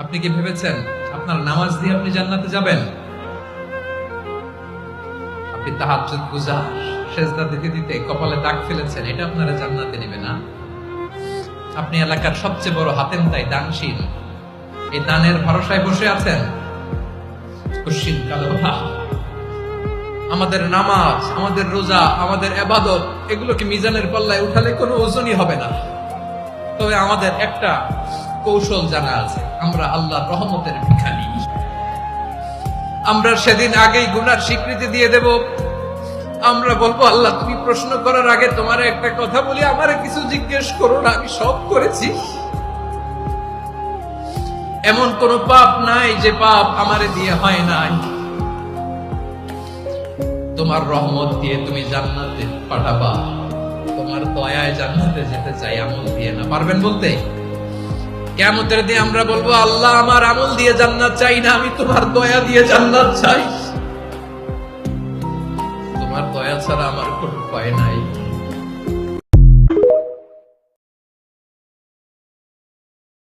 আপনি কি ভেবেছেন আপনার নামাজ দিয়ে আপনি জান্নাতে যাবেন? আপনি তাহাজ্জুদ গুজার, সেজদা দিতে দিতে কপালে দাগ ফেলেছেন, এটা আপনারা জান্নাতে নেবে না। আপনি এলাকার সবচেয়ে বড় হাতেম তাই দানশীল, এই দানের ভরসায় বসে আছেন। কুশ্চিন কালো আমাদের নামাজ, আমাদের রোজা, আমাদের ইবাদত, এগুলোকে মিজানের পাল্লায় উঠালে কোনো ওজনই হবে না। তবে আমাদের একটা কৌশল জানা আছে, আমরা আল্লাহর রহমতের ভিখারি। আমরা সেদিন আগেই গুনার স্বীকৃতি দিয়ে দেব। আমরা বলবো, আল্লাহ তুমি প্রশ্ন করার আগে তোমার একটা কথা বলি, আমারে কিছু জিজ্ঞেস করো না, আমি সব করেছি। এমন কোন পাপ নাই যে পাপ আমারে দিয়ে হয় নাই। তোমার রহমত দিয়ে তুমি জান্নাতে পাঠাবা, তোমার দয়ায় জান্নাতে যেতে চাই, আমল দিয়ে না। পারবেন বলতে? কিয়ামতের দিন আমরা বলবো, আল্লাহ আমার আমল দিয়ে জান্নাত চাই না, আমি তোমার দয়া দিয়ে জান্নাত চাই। তোমার দয়া ছাড়া আমার কোনো উপায় নাই।